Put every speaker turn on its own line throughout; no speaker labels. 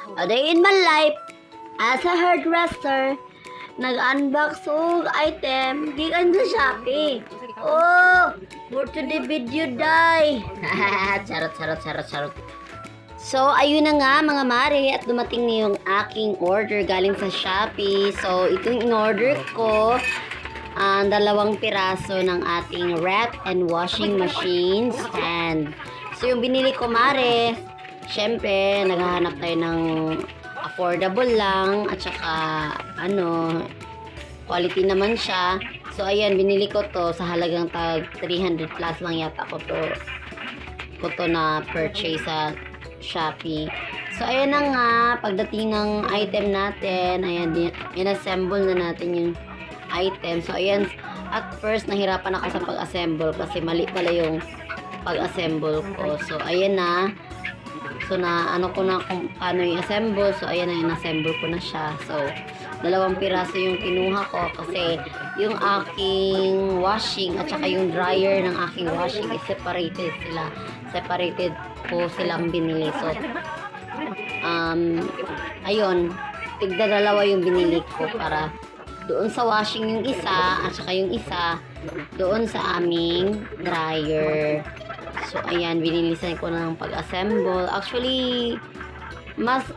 A day in my life as a hairdresser, nag-unbox og item gikan sa Shopee. Oh, for today video day. Charot. So, ayun na nga mga mare at dumating na yung aking order galing sa Shopee. So, itong in-order ko, ang 2 piraso ng ating wrap and washing machine stand. So, yung binili ko mare, syempre, naghahanap tayo ng affordable lang at saka quality naman siya. So ayan, binili ko to sa halagang tag 300 plus lang yata ko to na purchase sa Shopee. So ayan na nga, pagdating ng item natin, ayan, in-assemble na natin yung item. So ayan, at first nahirapan ako sa pag-assemble kasi mali pala yung pag-assemble ko. So ayan na. So na ko na kung paano i-assemble. So ayan na, in-assemble ko na siya. So 2 piraso yung kinuha ko kasi yung aking washing at saka yung dryer ng aking washing is separated sila. Separated ko silang binili. So ayun, tigda 2 yung binili ko para doon sa washing yung isa at saka yung isa doon sa aming dryer. So ayan, binilisan ko na ng pag-assemble. Actually,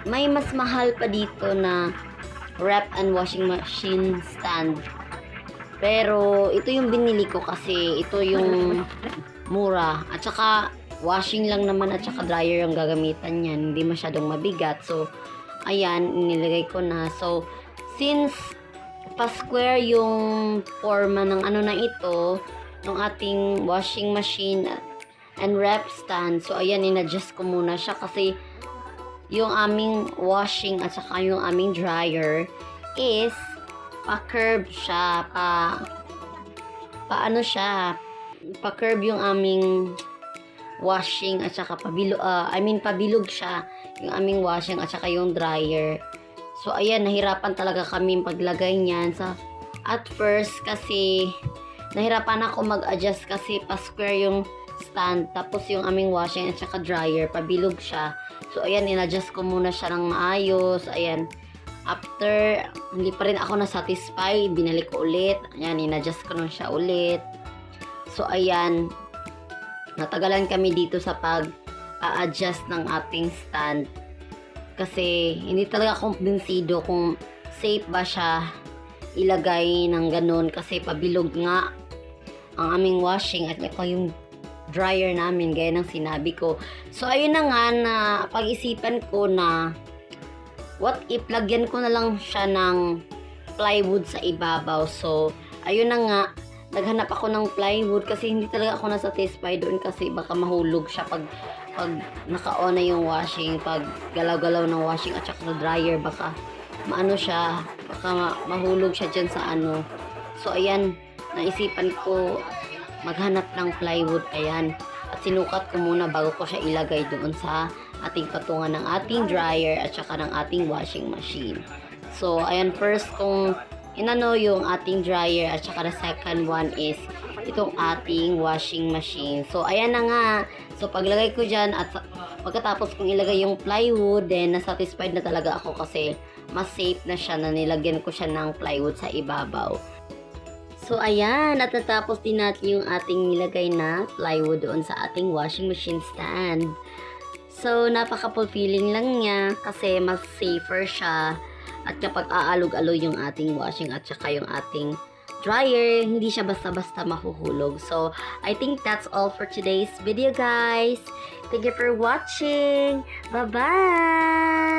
may mas mahal pa dito na wrap and washing machine stand. Pero ito yung binili ko kasi ito yung mura. At saka washing lang naman at saka dryer yung gagamitan niyan. Hindi masyadong mabigat. So ayan, inilagay ko na. So since pa-square yung forma ng na ito, ng ating washing machine and wrap stand. So ayan, in-adjust ko muna siya kasi yung aming washing at saka yung aming dryer is pa-curve siya, pa-curve yung aming washing at saka pabilog siya yung aming washing at saka yung dryer. So ayan, nahirapan talaga kami paglagay niyan at first kasi nahirapan ako mag-adjust kasi pa-square yung stand, tapos yung aming washing at saka dryer pabilog siya. So ayan, in-adjust ko muna siya ng maayos. Ayan, after hindi pa rin ako na-satisfy, binalik ko ulit. Ayan, in-adjust ko na siya ulit. So ayan, natagalan kami dito sa pag-adjust ng ating stand kasi hindi talaga kumbinsido kung safe ba siya ilagay ng ganun kasi pabilog nga ang aming washing at saka yung dryer namin gaya ng sinabi ko. So ayun na nga, na pag-isipan ko na what if lagyan ko na lang siya ng plywood sa ibabaw. So ayun na nga, naghanap ako ng plywood kasi hindi talaga ako na-satisfy doon kasi baka mahulog siya pag naka-on na yung washing, pag galaw-galaw ng washing at saka dryer, baka baka mahulog siya dyan sa So ayan, naisipan ko maghanap ng plywood. Ayan, at sinukat ko muna bago ko siya ilagay doon sa ating patungan ng ating dryer at saka ng ating washing machine. So ayan, first kung yung ating dryer at saka the second one is itong ating washing machine. So ayan na nga, so paglagay ko dyan at pagkatapos kong ilagay yung plywood, then na-satisfied na talaga ako kasi mas safe na siya na nilagyan ko siya ng plywood sa ibabaw. So ayan, at natapos din natin yung ating nilagay na plywood doon sa ating washing machine stand. So napaka-fulfilling lang niya kasi mas safer siya at kapag aalog-alog yung ating washing at saka yung ating dryer, hindi siya basta-basta mahuhulog. So I think that's all for today's video, guys. Thank you for watching. Bye-bye!